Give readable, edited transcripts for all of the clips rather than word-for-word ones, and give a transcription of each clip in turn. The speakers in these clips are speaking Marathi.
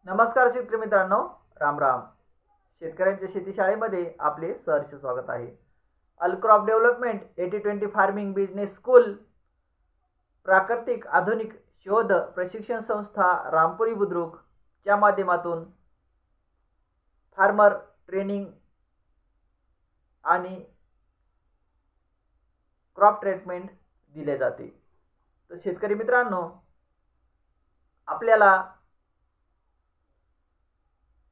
नमस्कार शेतकरी मित्रांनो, राम राम. शेतकऱ्यांच्या शेती शाळेमध्ये आपले सहर्ष स्वागत आहे. अलक्रॉप डेव्हलपमेंट 80-20 फार्मिंग बिझनेस स्कूल प्राकृतिक आधुनिक शोध प्रशिक्षण संस्था रामपुरी बुद्रुक च्या माध्यमातून फार्मर ट्रेनिंग आणि क्रॉप ट्रीटमेंट दिले जाते. तर शेतकरी मित्रांनो, आपल्याला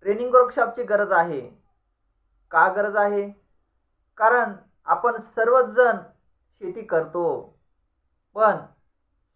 ट्रेनिंग वर्कशॉपची गरज आहे. का गरज आहे? कारण आपण सर्वच जण शेती करतो, पण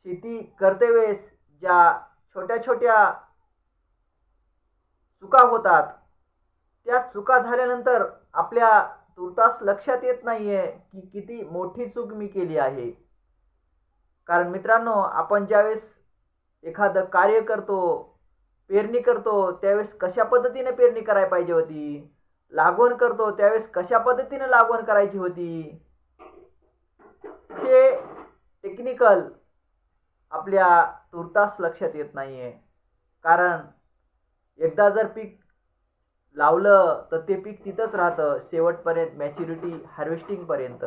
शेती करते वेळेस ज्या छोट्या छोट्या चुका होतात, त्या चुका झाल्यानंतर आपल्या तुर्तास लक्षात येत नाहीये की किती मोठी चूक मी केली आहे. कारण मित्रांनो, आपण ज्यावेळेस एखादं कार्य करतो, पेरणी करतो, त्यावेळेस कशा पद्धतीने पेरणी करायला पाहिजे होती, लागवड करतो त्यावेळेस कशा पद्धतीने लागवड करायची होती, हे टेक्निकल आपल्या तुर्तास लक्षात येत नाहीये. कारण एकदा जर पीक लावलं तर ते पीक तिथंच राहतं शेवटपर्यंत, मॅच्युरिटी हार्वेस्टिंग पर्यंत.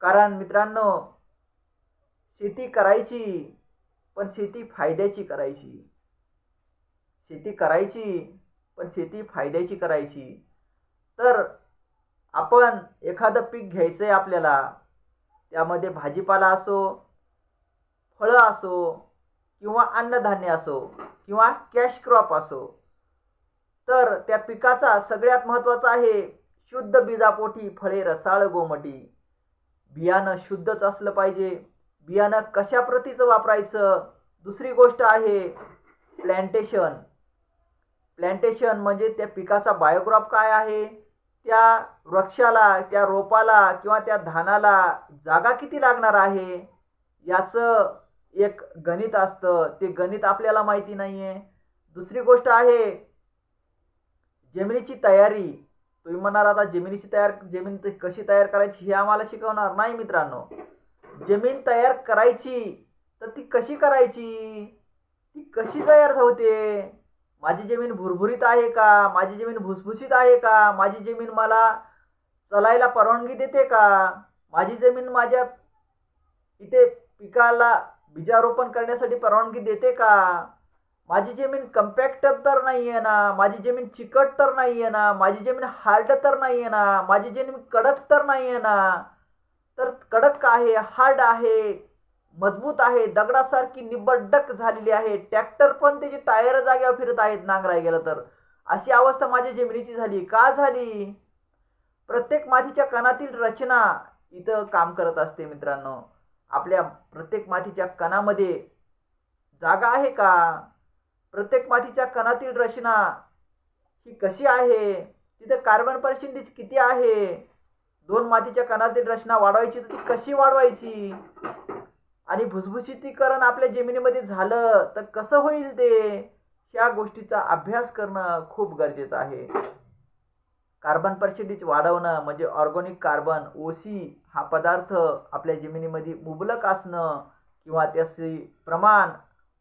कारण मित्रांनो, शेती करायची, पण शेती फायद्याची करायची. शेती करायची, पण शेती फायद्याची करायची. तर आपण एखादं पीक घ्यायचंय आपल्याला, त्यामध्ये भाजीपाला असो, फळं असो, किंवा अन्नधान्य असो, किंवा कॅश क्रॉप असो, तर त्या पिकाचा सगळ्यात महत्त्वाचा आहे शुद्ध बीजापोटी फळे रसाळ गोमटी. बियाणं शुद्धच असलं पाहिजे. बियाणं कशा प्रतीचं वापरायचं. दुसरी गोष्ट आहे प्लॅन्टेशन. प्लॅन्टेशन म्हणजे त्या पिकाचा बायोग्राफ काय आहे, त्या वृक्षाला, त्या रोपाला किंवा त्या धानाला जागा किती लागणार आहे, याचं एक गणित असतं. ते गणित आपल्याला माहिती नाहीये. दुसरी गोष्ट आहे जमिनीची तयारी. तुम्ही म्हणाल आता जमीन कशी तयार करायची हे आम्हाला शिकवणार नाही. मित्रांनो, जमीन तयार करायची तर ती कशी करायची, ती कशी तयार होते. माझी जमीन भुरभुरीत आहे का, माझी जमीन भुसभुशीत आहे का, माझी जमीन मला चलायला परवानगी देते का, माझी जमीन माझ्या इथे पिकाला बीजारोपण करण्यासाठी परवानगी देते का, माझी जमीन कम्पॅक्ट तर नाही आहे ना, माझी जमीन चिकट तर नाही आहे ना, माझी जमीन हार्ड तर नाही आहे ना, माझी जमीन कडक तर नाही आहे ना. तर कडक आहे, हार्ड आहे, मजबूत आहे, दगडासारखी निबडक झालेली आहे, ट्रॅक्टर पण त्याचे टायर जागेवर फिरत आहेत नांगराय गेलं तर. अशी अवस्था माझ्या जमिनीची झाली. का झाली? प्रत्येक मातीच्या कणातील रचना इथं काम करत असते. मित्रांनो, आपल्या प्रत्येक मातीच्या कणामध्ये जागा आहे का, प्रत्येक मातीच्या कणातील रचना ही कशी आहे, तिथे कार्बन पर्सेंटेज किती आहे, दोन मातीच्या कणातील रचना वाढवायची तर ती कशी वाढवायची, आणि भुसभुशीतीकरण आपल्या जमिनीमध्ये झालं तर कसं होईल ते, या गोष्टीचा अभ्यास करणं खूप गरजेचं आहे. कार्बन पर्सेंटेज वाढवणं म्हणजे ऑर्गॅनिक कार्बन ओसी हा पदार्थ आपल्या जमिनीमध्ये मुबलक असणं किंवा त्याचे प्रमाण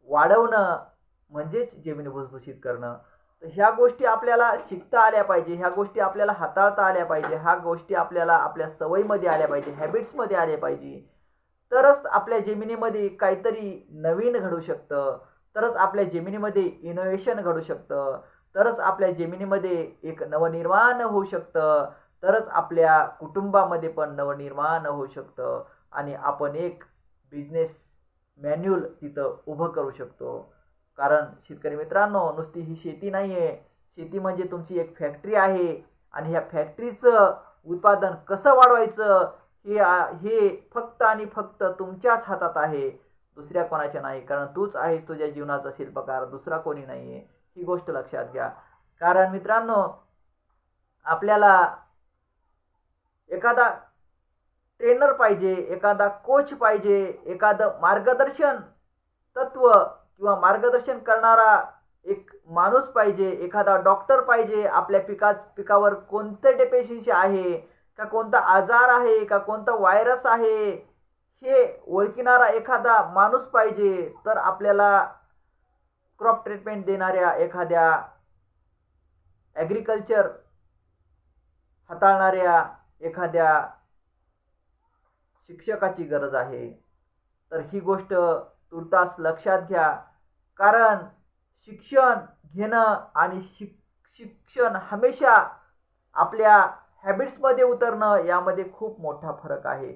वाढवणं म्हणजेच जमीन भुसभुशीत करणं. तर ह्या गोष्टी आपल्याला शिकता आल्या पाहिजे, ह्या गोष्टी आपल्याला हाताळता आल्या पाहिजे, ह्या गोष्टी आपल्याला आपल्या सवयीमध्ये आल्या पाहिजे, हॅबिट्समध्ये आल्या पाहिजे. तरच आपल्या जमिनीमध्ये काहीतरी नवीन घडू शकतं, तरच आपल्या जमिनीमध्ये इनोव्हेशन घडू शकतं, तरच आपल्या जमिनीमध्ये एक नवनिर्माण होऊ शकतं, तरच आपल्या कुटुंबामध्ये पण नवनिर्माण होऊ शकतं आणि आपण एक बिझनेस मॅन्युअल तिथं उभं करू शकतो. कारण शेतकरी मित्रांनो, नुसती ही शेती नाही आहे. शेती म्हणजे तुमची एक फॅक्टरी आहे आणि ह्या फॅक्टरीचं उत्पादन कसं वाढवायचं हे फक्त आणि फक्त तुमच्याच हातात आहे, दुसऱ्या कोणाच्या नाही. कारण तूच आहेस तुझ्या जीवनाचा शिल्पकार, दुसरा कोणी नाही आहे. ही गोष्ट लक्षात घ्या. कारण मित्रांनो, आपल्याला एखादा ट्रेनर पाहिजे, एखादा कोच पाहिजे, एखादं मार्गदर्शन तत्व किंवा मार्गदर्शन करणारा एक माणूस पाहिजे, एखादा डॉक्टर पाहिजे. आपल्या पिकावर कोणते डेफिशियन्सी आहे का, कोणता आजार आहे का, कोणता व्हायरस आहे हे ओळखणारा एखादा माणूस पाहिजे. तर आपल्याला क्रॉप ट्रीटमेंट देणाऱ्या एखाद्या ॲग्रिकल्चर हाताळणाऱ्या एखाद्या शिक्षकाची गरज आहे. तर ही गोष्ट तुर्तास लक्षात घ्या, कारण शिक्षण घेणं आणि शिक्षण हमेशा आपल्या हॅबिट्समध्ये उतरणं यामध्ये खूप मोठा फरक आहे.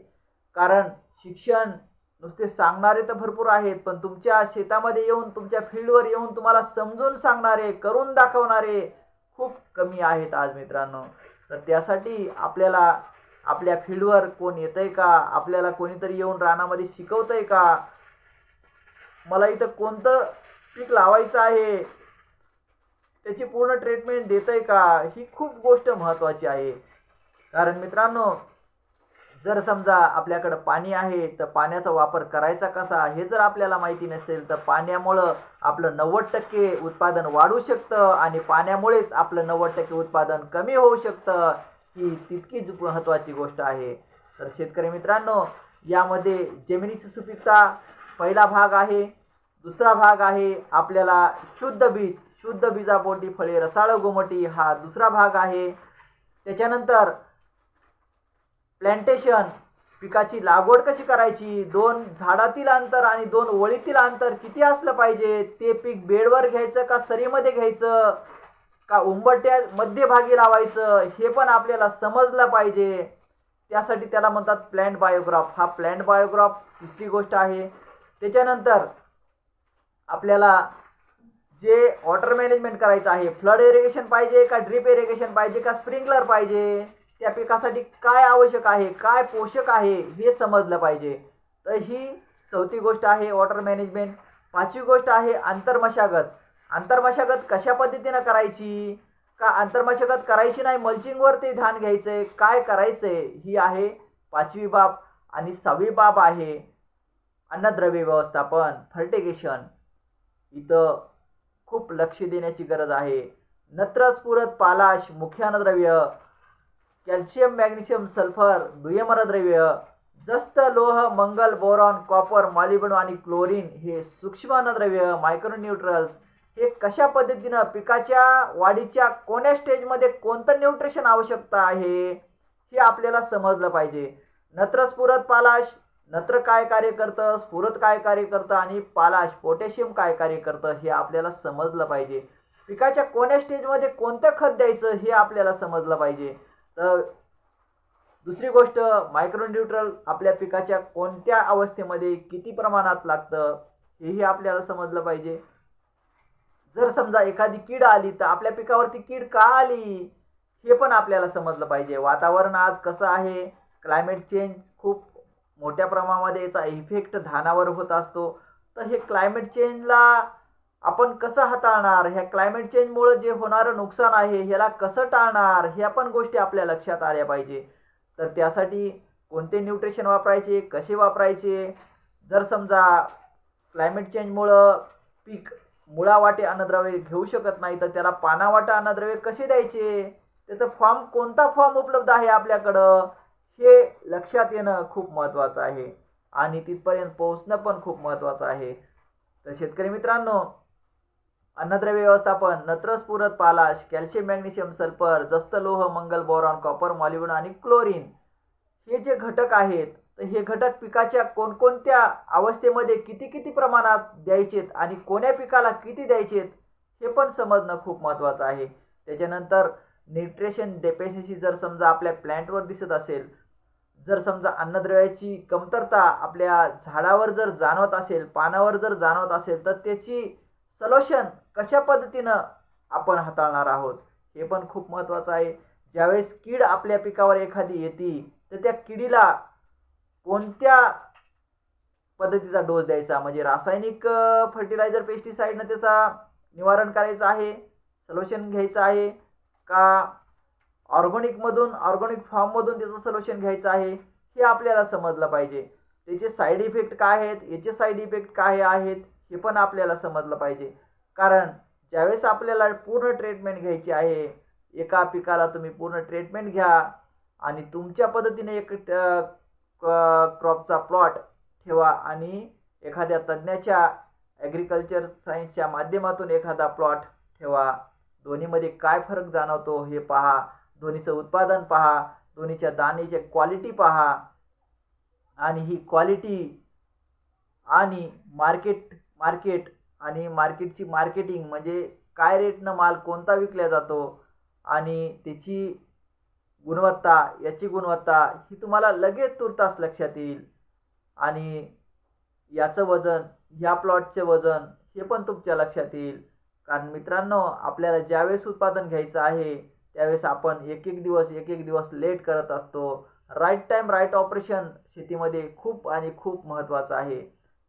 कारण शिक्षण नुसते सांगणारे तर भरपूर आहेत, पण तुमच्या शेतामध्ये येऊन तुमच्या फील्डवर येऊन तुम्हाला समजून सांगणारे करून दाखवणारे खूप कमी आहेत आज मित्रांनो. तर त्यासाठी आपल्याला आपल्या फील्डवर कोण येतंय का, आपल्याला कोणीतरी येऊन रानामध्ये शिकवतंय का, मला इथं कोणतं पीक लावायचं आहे त्याची पूर्ण ट्रीटमेंट देतंय का, ही खूप गोष्ट महत्त्वाची आहे. कारण मित्रांनो, जर समजा आपल्याकडं पाणी आहे तर पाण्याचा वापर करायचा कसा हे जर आपल्याला माहिती नसेल तर पाण्यामुळं आपलं 90% उत्पादन वाढू शकतं आणि पाण्यामुळेच आपलं 90% उत्पादन कमी होऊ शकतं. ही तितकीच महत्त्वाची गोष्ट आहे. तर शेतकरी मित्रांनो, यामध्ये जमिनीची सुपीकता पहिला भाग आहे. दुसरा भाग आहे आपल्याला शुद्ध बीज, शुद्ध बीजापोटी फळे रसाळ गोमटी हा दुसरा भाग आहे. त्याच्यानंतर प्लांटेशन, पिकाची लागवड कशी करायची, 2 झाडातील अंतर आणि 2 ओळीतील अंतर किती असलं पाहिजे, ते पीक बेडवर घ्यायचं का सरीमध्ये घ्यायचं का उंबरट्या मध्यभागी लावायचं हे पण आपल्याला समजलं पाहिजे. त्यासाठी त्याला म्हणतात प्लांट बायोग्राफ. हा प्लांट बायोग्राफ तिसरी गोष्ट आहे. त्याच्यानंतर आपल्याला जे वॉटर मॅनेजमेंट करायचं आहे, फ्लड इरिगेशन पाहिजे का ड्रिप इरिगेशन पाहिजे का स्प्रिंकलर पाहिजे, त्या पिकासाठी काय आवश्यक आहे, काय पोषक आहे हे समजलं पाहिजे. तर ही चौथी गोष्ट आहे वॉटर मॅनेजमेंट. पाचवी गोष्ट आहे आंतरमशागत. आंतरमशागत कशा पद्धतीनं करायची, का आंतरमशागत करायची नाही मल्चिंगवर ते ध्यान घ्यायचंय, काय करायचंय, ही आहे पाचवी बाब. आणि 6वी बाब आहे अन्नद्रव्य व्यवस्थापन, फर्टिगेशन. इथं खूप लक्ष देण्याची गरज आहे. नत्र, स्फुरद, पालाश मुख्य अन्नद्रव्य, कॅल्शियम, मॅग्नेशियम, सल्फर दुय्यम अन्नद्रव्य, जस्त, लोह, मंगल, बोरॉन, कॉपर, मॉलिब्डेनम आणि क्लोरीन हे सूक्ष्म अन्नद्रव्य, मायक्रोन्यूट्रल्स. हे कशा पद्धतीनं पिकाच्या वाढीच्या कोण्या स्टेजमध्ये कोणतं न्यूट्रिशन आवश्यकता आहे हे आपल्याला समजलं पाहिजे. नत्र, स्फुरद, पालाश, नत्र काय कार्य करतं, स्फुरद काय कार्य करतं आणि पालाश पोटॅशियम काय कार्य करतं हे आपल्याला समजलं पाहिजे. पिकाच्या कोण्या स्टेजमध्ये कोणतं खत द्यायचं हे आपल्याला समजलं पाहिजे. तर दुसरी गोष्ट मायक्रोन्यूट्रल आपल्या पिकाच्या कोणत्या अवस्थेमध्ये किती प्रमाणात लागतं हेही आपल्याला समजलं पाहिजे. जर समजा एखादी कीड आली तर आपल्या पिकावरती कीड का आली हे पण आपल्याला समजलं पाहिजे. वातावरण आज कसं आहे, क्लायमेट चेंज खूप मोठ्या प्रमाणामध्ये याचा इफेक्ट धानावर होत असतो. तर हे क्लायमेट चेंजला आपण कसं हाताळणार, ह्या क्लायमेट चेंजमुळे जे होणारं नुकसान आहे ह्याला कसं टाळणार ह्या पण गोष्टी आपल्या लक्षात आल्या पाहिजे. तर त्यासाठी कोणते न्यूट्रिशन वापरायचे, कसे वापरायचे, जर समजा क्लायमेट चेंजमुळं पीक मुळावाटे अन्नद्रव्य घेऊ शकत नाही तर त्याला पानावाटे अन्नद्रव्य कसे द्यायचे, त्याचं फॉर्म कोणता फॉर्म उपलब्ध आहे आपल्याकडं हे लक्षात येणं खूप महत्त्वाचं आहे आणि तिथपर्यंत पोहोचणं पण खूप महत्त्वाचं आहे. तर शेतकरी मित्रांनो, अन्नद्रव्य व्यवस्थापन, नत्र, स्फुरद, पालाश, कॅल्शियम, मॅग्नेशियम, सल्फर, जस्त, लोह, मंगल, बोरॉन, कॉपर, मॉलिब्डेनम आणि क्लोरीन हे जे घटक आहेत तर हे घटक पिकाच्या कोणकोणत्या अवस्थेमध्ये किती किती प्रमाणात द्यायचेत आणि कोण्या पिकाला किती द्यायचेत हे पण समजणं खूप महत्त्वाचं आहे. त्याच्यानंतर न्यूट्रिशन डेफिशियन्सी जर समजा आपल्या प्लॅन्टवर दिसत असेल, जर समजा अन्नद्रव्याची कमतरता आपल्या झाडावर जर जाणवत असेल, पानावर जर जाणवत असेल तर त्याची सोल्युशन कशा पद्धतीनं आपण हाताळणार आहोत हे पण खूप महत्त्वाचं आहे. ज्यावेळेस कीड आपल्या पिकावर एखादी येते तर त्या किडीला कोणत्या पद्धतीचा डोस द्यायचा, म्हणजे रासायनिक फर्टिलायझर पेस्टिसाइडनं त्याचा निवारण करायचं आहे, सोल्युशन घ्यायचं आहे का ऑर्गॅनिक फॉर्ममधून त्याचं सोल्युशन घ्यायचं आहे हे आपल्याला समजलं पाहिजे. त्याचे साईड इफेक्ट काय आहेत, याचे साईड इफेक्ट काय आहेत हे पण आपल्याला समजलं पाहिजे. कारण ज्यावेळेस आपल्याला पूर्ण ट्रीटमेंट घ्यायची आहे, एका पिकाला तुम्ही पूर्ण ट्रीटमेंट घ्या आणि तुमच्या पद्धतीने एक क्रॉपचा प्लॉट ठेवा आणि एखाद्या तज्ज्ञाच्या ॲग्रिकल्चर सायन्सच्या माध्यमातून एखादा प्लॉट ठेवा. दोन्हीमध्ये काय फरक जाणवतो हे पहा, दोन्हीचं उत्पादन पहा, दोन्हीच्या दाण्याची क्वालिटी पहा आणि ही क्वालिटी आणि मार्केट आणि मार्केटची मार्केटिंग म्हणजे काय रेटनं माल कोणता विकला जातो आणि त्याची गुणवत्ता, याची गुणवत्ता ही तुम्हाला लगेच तुर्तास लक्षात येईल. आणि याचं वजन, ह्या प्लॉटचं वजन हे पण तुमच्या लक्षात येईल. कारण मित्रांनो, आपल्याला ज्यावेळेस उत्पादन घ्यायचं आहे त्यावेळेस आपण एक एक दिवस लेट करत असतो. राईट टाईम राईट ऑपरेशन शेतीमध्ये खूप आणि खूप महत्त्वाचं आहे.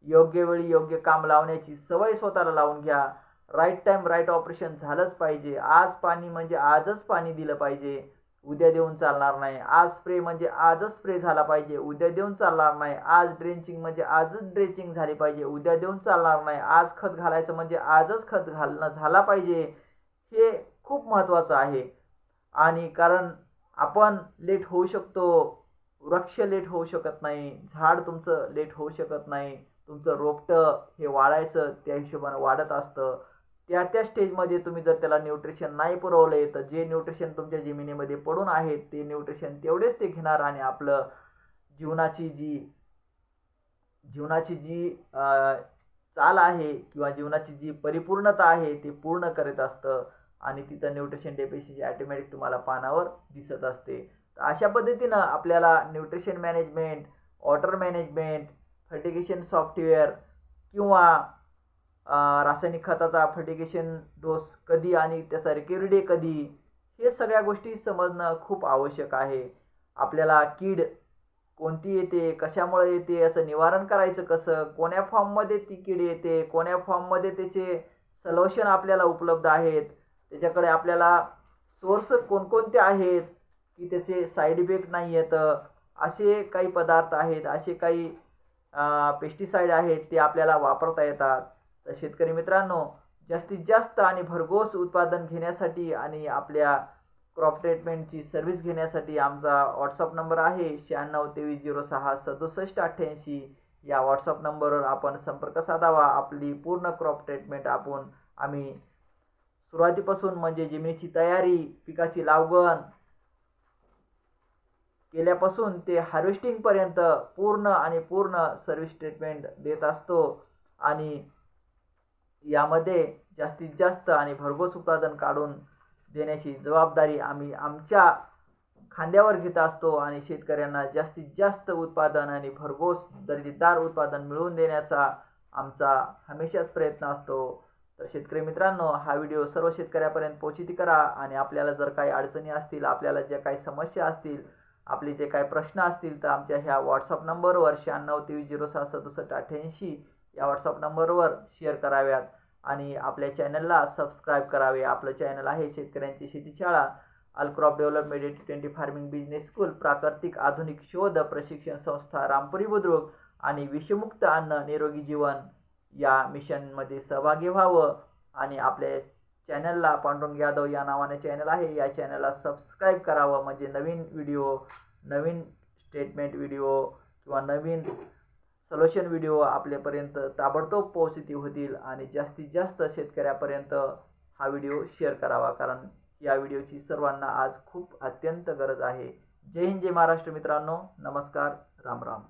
योग्य वेळी योग्य काम लावण्याची सवय स्वतःला लावून घ्या. राईट टाईम राईट ऑपरेशन झालंच पाहिजे. आज पाणी म्हणजे आजच पाणी दिलं पाहिजे, उद्या देऊन चालणार नाही. आज स्प्रे म्हणजे आजच स्प्रे झाला पाहिजे, उद्या देऊन चालणार नाही. आज ड्रेंचिंग म्हणजे आजच ड्रेंचिंग झाली पाहिजे, उद्या देऊन चालणार नाही. आज खत घालायचं म्हणजे आजच खत घालणं झाला पाहिजे. हे खूप महत्त्वाचं आहे. आणि कारण आपण लेट होऊ शकतो, वृक्ष लेट होऊ शकत नाही, झाड तुमचं लेट होऊ शकत नाही. तुमचं रोपटं हे वाढायचं त्या हिशोबाने वाढत असतं. त्या स्टेजमध्ये तुम्ही जर त्याला न्यूट्रिशन नाही पुरवले तर जे न्यूट्रिशन तुमच्या जमिनीमध्ये पडून आहेत ते न्यूट्रिशन तेवढेच ते घेणार आणि आपलं जीवनाची जी चाल आहे किंवा जीवनाची जी परिपूर्णता आहे ती पूर्ण करत असतं आणि तिथं न्यूट्रिशन डेफिशियन्सी ऑटोमॅटिक तुम्हाला पानावर दिसत असते. तर अशा पद्धतीनं आपल्याला nutrition management, water management, fertigation software किंवा रासायनिक खताचा फर्टिगेशन डोस कधी आणि त्याचा रिकव्हरी डे कधी, हे सगळ्या गोष्टी समजणं खूप आवश्यक आहे. आपल्याला कीड कोणती येते, कशामुळे येते, असं निवारण करायचं कसं, कोण्या फॉर्ममध्ये ती कीड येते, कोण्या फॉर्ममध्ये त्याचे सोल्युशन आपल्याला उपलब्ध आहेत, त्याच्याकडे आपल्याला सोर्स कोणकोणते आहेत की त्याचे साईड इफेक्ट नाही येतं, असे काही पदार्थ आहेत, असे काही पेस्टिसाइड आहेत ते आपल्याला वापरता येतात. तर शेतकरी मित्रांनो, जास्तीत जास्त आणि भरघोस उत्पादन घेण्यासाठी आणि आपल्या क्रॉप ट्रीटमेंटची सर्व्हिस घेण्यासाठी आमचा व्हॉट्सअप नंबर आहे 9623066788. या व्हॉट्सअप नंबरवर आपण संपर्क साधावा. आपली पूर्ण क्रॉप ट्रीटमेंट आम्ही सुरुवातीपासून म्हणजे जमिनीची तयारी, पिकाची लागवड केल्यापासून ते हार्वेस्टिंगपर्यंत पूर्ण सर्व्हिस ट्रीटमेंट देत असतो. आणि यामध्ये जास्तीत जास्त आणि भरघोस उत्पादन काढून देण्याची जबाबदारी आम्ही आमच्या खांद्यावर घेत असतो आणि शेतकऱ्यांना जास्तीत जास्त उत्पादन आणि भरघोस दर्जेदार उत्पादन मिळवून देण्याचा आमचा हमेशाच प्रयत्न असतो. तर शेतकरी मित्रांनो, हा व्हिडिओ सर्व शेतकऱ्यापर्यंत पोहोचित करा आणि आपल्याला जर काही अडचणी असतील, आपल्याला ज्या काही समस्या असतील, आपले जे काही प्रश्न असतील तर आमच्या ह्या व्हॉट्सअप नंबरवर 9623066788 या व्हॉट्सअप नंबरवर शेअर कराव्यात आणि आपल्या चॅनलला सबस्क्राईब करावे. आपलं चॅनल आहे शेतकऱ्यांची शेतीशाळा, all crop development 80-20 farming business school, प्राकृतिक आधुनिक शोध प्रशिक्षण संस्था रामपुरी बुद्रुक आणि विषमुक्त अन्न निरोगी जीवन या मिशनमध्ये सहभागी व्हावं. आणि आपल्या चॅनलला पांडुरंग यादव या नावाने चॅनल आहे, या चॅनलला सबस्क्राईब करावं म्हणजे नवीन व्हिडिओ, नवीन स्टेटमेंट व्हिडिओ किंवा नवीन सोल्युशन व्हिडिओ आपल्यापर्यंत ताबडतोब पोहोचती होतील आणि जास्तीत जास्त शेतकऱ्यापर्यंत हा व्हिडिओ शेअर करावा, कारण या व्हिडिओची सर्वांना आज खूप अत्यंत गरज आहे. जय हिंद, जय महाराष्ट्र मित्रांनो. नमस्कार, राम राम.